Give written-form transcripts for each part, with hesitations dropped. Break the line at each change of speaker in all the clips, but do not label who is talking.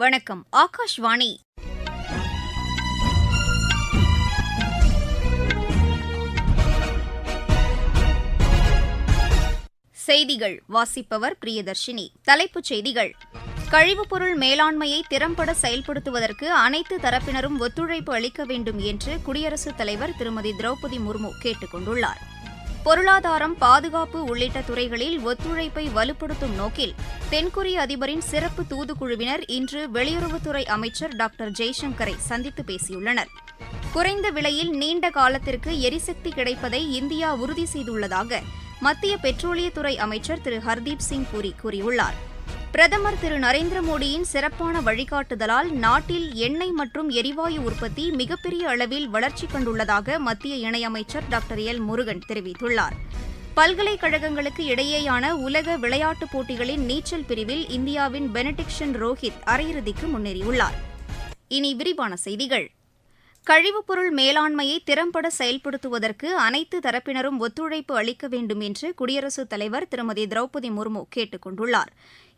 வணக்கம். ஆகாஷ்வாணி. செய்திகள் வாசிப்பவர் பிரியதர்ஷினி. தலைப்புச் செய்திகள்: கழிவுப்பொருள் மேலாண்மையை திறம்பட செயல்படுத்துவதற்கு அனைத்து தரப்பினரும் ஒத்துழைப்பு அளிக்க வேண்டும் என்று குடியரசுத் தலைவர் திருமதி திரௌபதி முர்மு கேட்டுக் கொண்டுள்ளார். பொருளாதாரம், பாதுகாப்பு உள்ளிட்ட துறைகளில் ஒத்துழைப்பை வலுப்படுத்தும் நோக்கில் தென்கொரிய அதிபரின் சிறப்பு தூதுக்குழுவினர் இன்று வெளியுறவுத்துறை அமைச்சர் டாக்டர் ஜெய்சங்கரை சந்தித்து பேசியுள்ளனர். குறைந்த விலையில் நீண்ட காலத்திற்கு எரிசக்தி கிடைப்பதை இந்தியா உறுதி செய்துள்ளதாக மத்திய பெட்ரோலியத்துறை அமைச்சர் திரு ஹர்தீப் சிங் பூரி கூறியுள்ளார். பிரதமர் திரு நரேந்திர மோடியின் சிறப்பான வழிகாட்டுதலால் நாட்டில் எண்ணெய் மற்றும் எரிவாயு உற்பத்தி மிகப்பெரிய அளவில் வளர்ச்சி கண்டுள்ளதாக மத்திய இணையமைச்சர் டாக்டர் எல் முருகன் தெரிவித்துள்ளார். பல்கலைக்கழகங்களுக்கு இடையேயான உலக விளையாட்டுப் போட்டிகளின் நீச்சல் பிரிவில் இந்தியாவின் பெனடிக்ஷன் ரோஹித் அரையிறுதிக்கு முன்னேறியுள்ளார். இனி விரிவான செய்திகள். கழிவுப்பொருள் மேலாண்மையை திறம்பட செயல்படுத்துவதற்கு அனைத்து தரப்பினரும் ஒத்துழைப்பு அளிக்க வேண்டும் என்று குடியரசுத் தலைவர் திருமதி திரௌபதி முர்மு கேட்டுக் கொண்டுள்ளார்.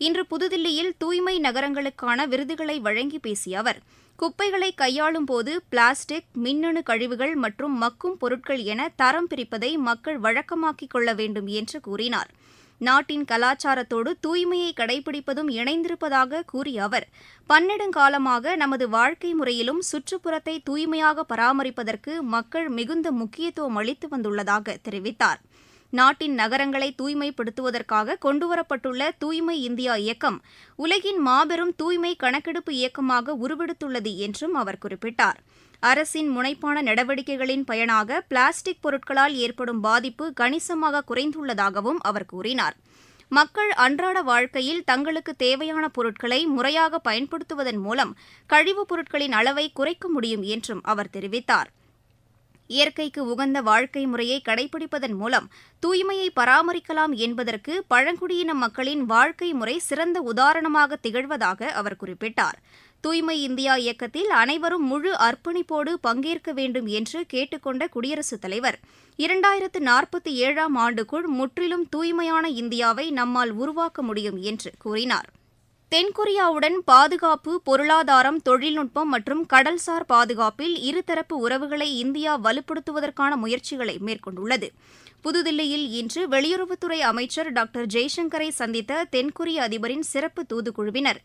இன்று புதுதில்லியில் தூய்மை நகரங்களுக்கான விருதுகளை வழங்கி பேசிய அவர், குப்பைகளை கையாளும் போது பிளாஸ்டிக், மின்னணு கழிவுகள் மற்றும் மக்கும் பொருட்கள் என தரம் பிரிப்பதை மக்கள் வழக்கமாக்கிக் கொள்ள வேண்டும் என்று கூறினார். நாட்டின் கலாச்சாரத்தோடு தூய்மையை கடைபிடிப்பதும் இணைந்திருப்பதாக கூறிய அவர், பன்னெடுங்காலமாக நமது வாழ்க்கை முறையிலும் சுற்றுப்புறத்தை தூய்மையாக பராமரிப்பதற்கு மக்கள் மிகுந்த முக்கியத்துவம் அளித்து வந்துள்ளதாக தெரிவித்தார். நாட்டின் நகரங்களை தூய்மைப்படுத்துவதற்காக கொண்டுவரப்பட்டுள்ள தூய்மை இந்தியா இயக்கம் உலகின் மாபெரும் தூய்மை கணக்கெடுப்பு இயக்கமாக உருவெடுத்துள்ளது என்றும் அவர் குறிப்பிட்டார். அரசின் முனைப்பான நடவடிக்கைகளின் பயனாக பிளாஸ்டிக் பொருட்களால் ஏற்படும் பாதிப்பு கணிசமாக குறைந்துள்ளதாகவும் அவர் கூறினார். மக்கள் அன்றாட வாழ்க்கையில் தங்களுக்கு தேவையான பொருட்களை முறையாக பயன்படுத்துவதன் மூலம் கழிவுப் பொருட்களின் அளவை குறைக்க முடியும் என்றும் அவர் தெரிவித்தார். இயற்கைக்கு உகந்த வாழ்க்கை முறையை கடைபிடிப்பதன் மூலம் தூய்மையை பராமரிக்கலாம் என்பதற்கு பழங்குடியின மக்களின் வாழ்க்கை முறை சிறந்த உதாரணமாக திகழ்வதாக அவர் குறிப்பிட்டார். தூய்மை இந்தியா இயக்கத்தில் அனைவரும் முழு அர்ப்பணிப்போடு பங்கேற்க வேண்டும் என்று கேட்டுக்கொண்ட குடியரசுத் தலைவர், 2047ஆம் ஆண்டுக்குள் முற்றிலும் தூய்மையான இந்தியாவை நம்மால் உருவாக்க முடியும் என்று கூறினார். தென்கொரியாவுடன் பாதுகாப்பு, பொருளாதாரம், தொழில்நுட்பம் மற்றும் கடல்சார் பாதுகாப்பில் இருதரப்பு உறவுகளை இந்தியா வலுப்படுத்துவதற்கான முயற்சிகளை மேற்கொண்டுள்ளது. புதுதில்லியில் இன்று வெளியுறவுத்துறை அமைச்சர் டாக்டர் ஜெய்சங்கரை சந்தித்த தென்கொரிய அதிபரின் சிறப்பு தூதுக்குழுவினர்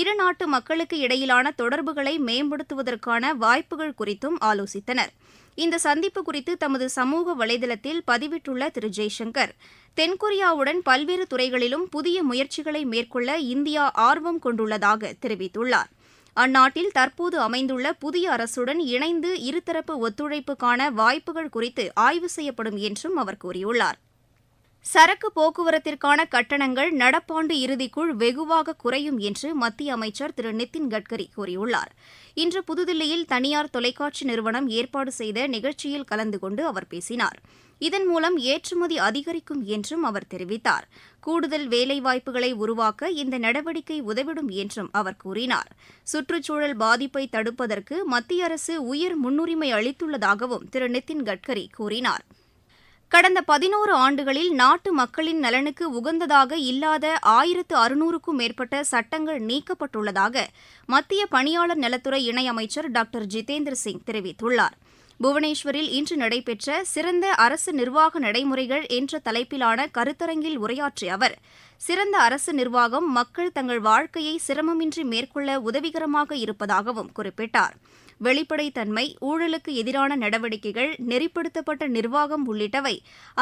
இரு நாட்டு மக்களுக்கு இடையிலான தொடர்புகளை மேம்படுத்துவதற்கான வாய்ப்புகள் குறித்தும் ஆலோசித்தனர். இந்த சந்திப்பு குறித்து தமது சமூக வலைதளத்தில் பதிவிட்டுள்ள திரு ஜெய்சங்கர், தென்கொரியாவுடன் பல்வேறு துறைகளிலும் புதிய முயற்சிகளை மேற்கொள்ள இந்தியா ஆர்வம் கொண்டுள்ளதாக தெரிவித்துள்ளார். அந்நாட்டில் தற்போது அமைந்துள்ள புதிய அரசுடன் இணைந்து இருதரப்பு ஒத்துழைப்புக்கான வாய்ப்புகள் குறித்து ஆய்வு செய்யப்படும் என்றும் அவர் கூறியுள்ளார். சரக்கு போக்குவரத்திற்கான கட்டணங்கள் நடப்பாண்டு இறுதிக்குள் வெகுவாக குறையும் என்று மத்திய அமைச்சர் திரு நிதின் கட்கரி கூறியுள்ளார். இன்று புதுதில்லியில் தனியார் தொலைக்காட்சி நிறுவனம் ஏற்பாடு செய்த நிகழ்ச்சியில் கலந்து கொண்டு அவர் பேசினார். இதன் மூலம் ஏற்றுமதி அதிகரிக்கும் என்றும் அவர் தெரிவித்தார். கூடுதல் வேலைவாய்ப்புகளை உருவாக்க இந்த நடவடிக்கை உதவிடும் என்றும் அவர் கூறினார். சுற்றுச்சூழல் பாதிப்பை தடுப்பதற்கு மத்திய அரசு உயர் முன்னுரிமை அளித்துள்ளதாகவும் திரு நிதின் கட்கரி கூறினார். கடந்த 11 ஆண்டுகளில் நாட்டு மக்களின் நலனுக்கு உகந்ததாக இல்லாத 1600க்கும் மேற்பட்ட சட்டங்கள் நீக்கப்பட்டுள்ளதாக மத்திய பணியாளர் நலத்துறை இணையமைச்சர் டாக்டர் ஜிதேந்திர சிங் தெரிவித்துள்ளார். புவனேஸ்வரில் இன்று நடைபெற்ற சிறந்த அரசு நிர்வாக நடைமுறைகள் என்ற தலைப்பிலான கருத்தரங்கில் உரையாற்றிய அவர், சிறந்த அரசு நிர்வாகம் மக்கள் தங்கள் வாழ்க்கையை சிரமமின்றி மேற்கொள்ள உதவிகரமாக இருப்பதாகவும் குறிப்பிட்டார். வெளிப்படைத்தன்மை, ஊழலுக்கு எதிரான நடவடிக்கைகள், நெறிப்படுத்தப்பட்ட நிர்வாகம் உள்ளிட்டவை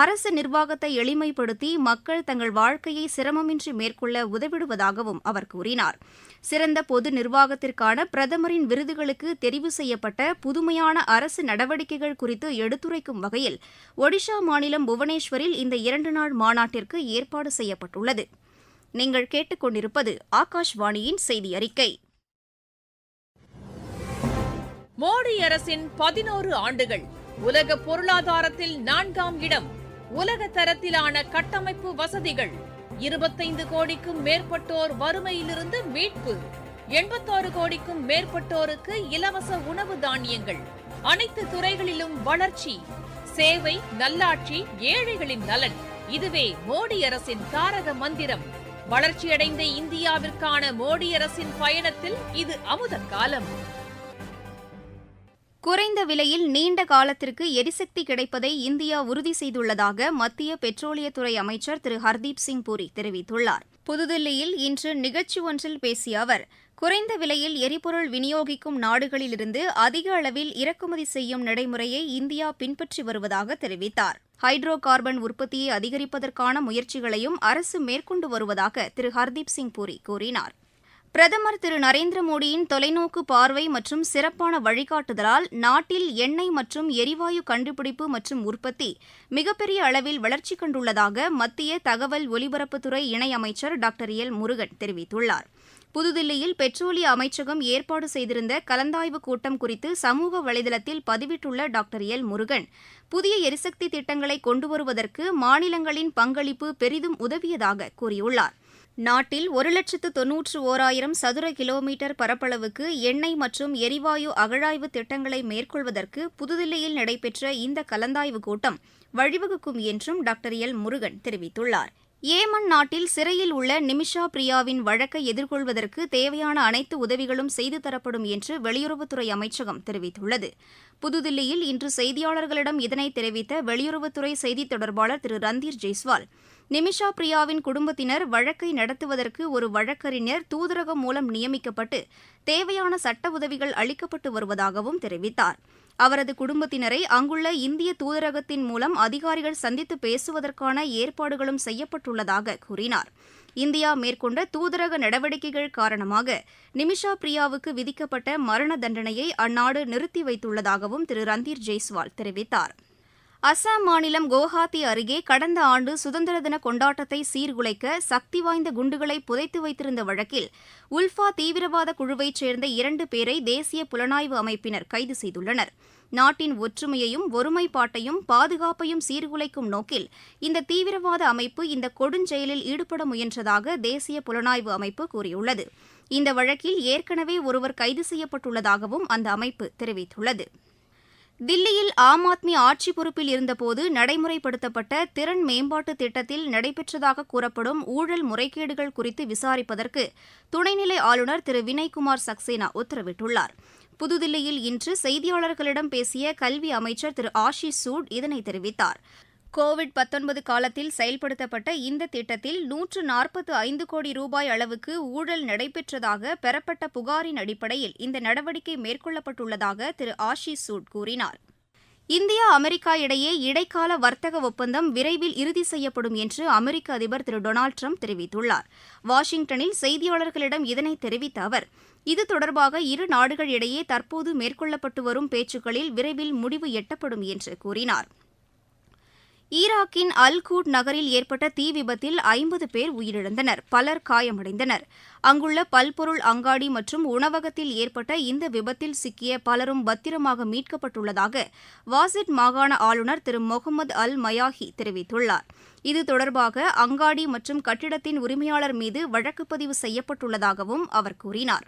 அரசு நிர்வாகத்தை எளிமைப்படுத்தி மக்கள் தங்கள் வாழ்க்கையை சிரமமின்றி மேற்கொள்ள உதவிடுவதாகவும் அவர் கூறினார். சிறந்த பொது நிர்வாகத்திற்கான பிரதமரின் விருதுகளுக்கு தெரிவு செய்யப்பட்ட புதுமையான அரசு நடவடிக்கைகள் குறித்து எடுத்துரைக்கும் வகையில் ஒடிஷா மாநிலம் புவனேஸ்வரில் இந்த 2 நாள் மாநாட்டிற்கு ஏற்பாடு செய்யப்பட்டுள்ளது. நீங்கள் கேட்டுக்கொண்டிருப்பது ஆகாஷ்வாணியின் செய்தி அறிக்கை.
மோடி அரசின் 11 ஆண்டுகள். உலக பொருளாதாரத்தில் 4ஆம் இடம். உலக தரத்திலான கட்டமைப்பு வசதிகள். 25 கோடிக்கும் மேற்பட்டோர் வறுமையிலிருந்து மீட்பு. 86 கோடிக்கும் மேற்பட்டோருக்கு இலவச உணவு தானியங்கள். அனைத்து துறைகளிலும் வளர்ச்சி. சேவை, நல்லாட்சி, ஏழைகளின் நலன். இதுவே மோடி அரசின் தாரக மந்திரம். வளர்ச்சியடைந்த இந்தியாவிற்கான மோடி அரசின் பயணத்தில் இது அமுத காலம்.
குறைந்த விலையில் நீண்ட காலத்திற்கு எரிசக்தி கிடைப்பதை இந்தியா உறுதி செய்துள்ளதாக மத்திய பெட்ரோலியத்துறை அமைச்சர் திரு ஹர்தீப் சிங் பூரி தெரிவித்துள்ளார். புதுதில்லியில் இன்று நிகழ்ச்சி ஒன்றில் பேசிய அவர், குறைந்த விலையில் எரிபொருள் விநியோகிக்கும் நாடுகளிலிருந்து அதிக அளவில் இறக்குமதி செய்யும் நடைமுறையை இந்தியா பின்பற்றி வருவதாக தெரிவித்தார். ஹைட்ரோ கார்பன் உற்பத்தியை அதிகரிப்பதற்கான முயற்சிகளையும் அரசு மேற்கொண்டு வருவதாக திரு ஹர்தீப் சிங் பூரி கூறினார். பிரதமர் திரு நரேந்திர மோடியின் தொலைநோக்கு பார்வை மற்றும் சிறப்பான வழிகாட்டுதலால் நாட்டில் எண்ணெய் மற்றும் எரிவாயு கண்டுபிடிப்பு மற்றும் உற்பத்தி மிகப்பெரிய அளவில் வளர்ச்சி கண்டுள்ளதாக மத்திய தகவல் ஒலிபரப்புத்துறை இணையமைச்சர் டாக்டர் எல் முருகன் தெரிவித்துள்ளார். புதுதில்லியில் பெட்ரோலிய அமைச்சகம் ஏற்பாடு செய்திருந்த கலந்தாய்வு கூட்டம் குறித்து சமூக வலைதளத்தில் பதிவிட்டுள்ள டாக்டர் எல் முருகன், புதிய எரிசக்தி திட்டங்களை கொண்டுவருவதற்கு மாநிலங்களின் பங்களிப்பு பெரிதும் உதவியதாக கூறியுள்ளார். நாட்டில் 1,91,000 சதுர கிலோமீட்டர் பரப்பளவுக்கு எண்ணெய் மற்றும் எரிவாயு அகழாய்வு திட்டங்களை மேற்கொள்வதற்கு புதுதில்லியில் நடைபெற்ற இந்த கலந்தாய்வு கூட்டம் வழிவகுக்கும் என்றும் டாக்டர் எல் முருகன் தெரிவித்துள்ளார். ஏமன் நாட்டில் சிறையில் உள்ள நிமிஷா பிரியாவின் வழக்கை எதிர்கொள்வதற்கு தேவையான அனைத்து உதவிகளும் செய்து தரப்படும் என்று வெளியுறவுத்துறை அமைச்சகம் தெரிவித்துள்ளது. புதுதில்லியில் இன்று செய்தியாளர்களிடம் இதனை தெரிவித்த வெளியுறவுத்துறை செய்தித் தொடர்பாளர் திரு ரந்தீர் ஜெய்ஸ்வால், நிமிஷா பிரியாவின் குடும்பத்தினர் வழக்கை நடத்துவதற்கு ஒரு வழக்கறிஞர் தூதரகம் மூலம் நியமிக்கப்பட்டு தேவையான சட்ட உதவிகள் அளிக்கப்பட்டு வருவதாகவும் தெரிவித்தார். அவரது குடும்பத்தினரை அங்குள்ள இந்திய தூதரகத்தின் மூலம் அதிகாரிகள் சந்தித்து பேசுவதற்கான ஏற்பாடுகளும் செய்யப்பட்டுள்ளதாக கூறினார். இந்தியா மேற்கொண்ட தூதரக நடவடிக்கைகள் காரணமாக நிமிஷா பிரியாவுக்கு விதிக்கப்பட்ட மரண தண்டனையை அந்நாடு நிறுத்தி வைத்துள்ளதாகவும் திரு ரந்தீர் ஜெய்ஸ்வால் தெரிவித்தார். அசாம் மாநிலம் குவஹாத்தி அருகே கடந்த ஆண்டு சுதந்திர தின கொண்டாட்டத்தை சீர்குலைக்க சக்தி வாய்ந்த குண்டுகளை புதைத்து வைத்திருந்த வழக்கில் உல்ஃபா தீவிரவாத குழுவைச் சேர்ந்த 2 பேரை தேசிய புலனாய்வு அமைப்பினர் கைது செய்துள்ளனர். நாட்டின் ஒற்றுமையையும் ஒருமைப்பாட்டையும் பாதுகாப்பையும் சீர்குலைக்கும் நோக்கில் இந்த தீவிரவாத அமைப்பு இந்த கொடுஞ்செயலில் ஈடுபட முயன்றதாக தேசிய புலனாய்வு அமைப்பு கூறியுள்ளது. இந்த வழக்கில் ஏற்கனவே ஒருவர் கைது செய்யப்பட்டுள்ளதாகவும் அந்த அமைப்பு தெரிவித்துள்ளது. தில்லியில் ஆம் ஆத்மி ஆட்சி பொறுப்பில் இருந்தபோது நடைமுறைப்படுத்தப்பட்ட திறன் மேம்பாட்டு திட்டத்தில் நடைபெற்றதாக கூறப்படும் ஊழல் முறைகேடுகள் குறித்து விசாரிப்பதற்கு துணைநிலை ஆளுநர் திரு வினய்குமார் சக்சேனா உத்தரவிட்டுள்ளார். புதுதில்லியில் இன்று செய்தியாளர்களிடம் பேசிய கல்வி அமைச்சர் திரு ஆஷிஷ் சூட் இதனை தெரிவித்தார். கோவிட்-19 காலத்தில் செயல்படுத்தப்பட்ட இந்த திட்டத்தில் 145 கோடி ரூபாய் அளவுக்கு ஊழல் நடைபெற்றதாக பெறப்பட்ட புகாரின் அடிப்படையில் இந்த நடவடிக்கை மேற்கொள்ளப்பட்டுள்ளதாக திரு ஆஷிஷ் சூட் கூறினார். இந்தியா அமெரிக்கா இடையே இடைக்கால வர்த்தக ஒப்பந்தம் விரைவில் இறுதி செய்யப்படும் என்று அமெரிக்க அதிபர் திரு டொனால்டு ட்ரம்ப் தெரிவித்துள்ளார். வாஷிங்டனில் செய்தியாளர்களிடம் இதனை தெரிவித்த அவர், இது தொடர்பாக இரு நாடுகள் இடையே தற்போது மேற்கொள்ளப்பட்டு வரும் பேச்சுக்களில் விரைவில் முடிவு எட்டப்படும் என்று கூறினார். ஈராக்கின் அல்-கூட் நகரில் ஏற்பட்ட தீ விபத்தில் 50 பேர் உயிரிழந்தனர், பலர் காயமடைந்தனர். அங்குள்ள பல்பொருள் அங்காடி மற்றும் உணவகத்தில் ஏற்பட்ட இந்த விபத்தில் சிக்கிய பலரும் பத்திரமாக மீட்கப்பட்டுள்ளதாக வாசிட் மாகாண ஆளுநர் திரு முகமது அல் மயாஹி தெரிவித்துள்ளார். இது தொடர்பாக அங்காடி மற்றும் கட்டிடத்தின் உரிமையாளர் மீது வழக்கு பதிவு செய்யப்பட்டுள்ளதாகவும் அவர் கூறினார்.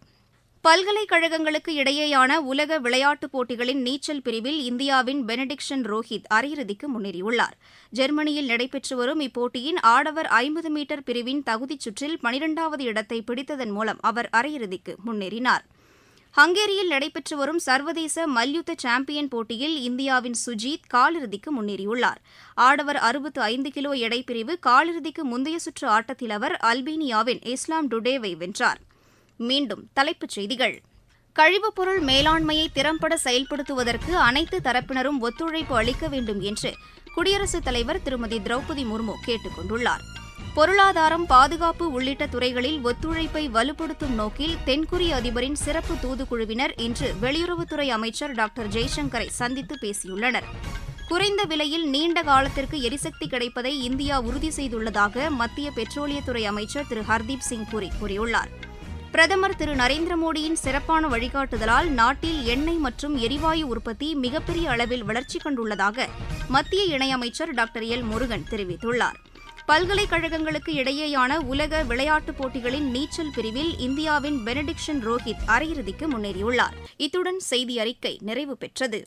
பல்கலைக்கழகங்களுக்கு இடையேயான உலக விளையாட்டுப் போட்டிகளின் நீச்சல் பிரிவில் இந்தியாவின் பெனடிக்ஷன் ரோஹித் அரையிறுதிக்கு முன்னேறியுள்ளார். ஜெர்மனியில் நடைபெற்று வரும் இப்போட்டியின் ஆடவர் 50 மீட்டர் பிரிவின் தகுதிச் சுற்றில் 12வது இடத்தை பிடித்ததன் மூலம் அவர் அரையிறுதிக்கு முன்னேறினார். ஹங்கேரியில் நடைபெற்று வரும் சர்வதேச மல்யுத்த சாம்பியன் போட்டியில் இந்தியாவின் சுஜீத் காலிறுதிக்கு முன்னேறியுள்ளார். ஆடவர் 65 கிலோ எடை பிரிவு காலிறுதிக்கு முந்தைய சுற்று ஆட்டத்தில் அவர் அல்பேனியாவின் இஸ்லாம் டுடேவை வென்றார். மீண்டும் தலைப்புச் செய்திகள். கழிவுப் பொருள் மேலாண்மையை திறம்பட செயல்படுத்துவதற்கு அனைத்து தரப்பினரும் ஒத்துழைப்பு அளிக்க வேண்டும் என்று குடியரசுத் தலைவர் திருமதி திரௌபதி முர்மு கேட்டுக் கொண்டுள்ளார். பொருளாதாரம், பாதுகாப்பு உள்ளிட்ட துறைகளில் ஒத்துழைப்பை வலுப்படுத்தும் நோக்கில் தென்கொரிய அதிபரின் சிறப்பு தூதுக்குழுவினர் இன்று வெளியுறவுத்துறை அமைச்சர் டாக்டர் ஜெய்சங்கரை சந்தித்து பேசியுள்ளனர். குறைந்த விலையில் நீண்ட காலத்திற்கு எரிசக்தி கிடைப்பதை இந்தியா உறுதி செய்துள்ளதாக மத்திய பெட்ரோலியத்துறை அமைச்சர் திரு ஹர்தீப் சிங் பூரி கூறியுள்ளார். பிரதமர் திரு நரேந்திர மோடியின் சிறப்பான வழிகாட்டுதலால் நாட்டில் எண்ணெய் மற்றும் எரிவாயு உற்பத்தி மிகப்பெரிய அளவில் வளர்ச்சி கண்டுள்ளதாக மத்திய இணையமைச்சர் டாக்டர் எல் முருகன் தெரிவித்துள்ளார். பல்கலைக்கழகங்களுக்கு இடையேயான உலக விளையாட்டுப் போட்டிகளின் நீச்சல் பிரிவில் இந்தியாவின் பெனடிக்ஷன் ரோஹித் அரையிறுதிக்கு முன்னேறியுள்ளார். இத்துடன் செய்தி அறிக்கை நிறைவு பெற்றது.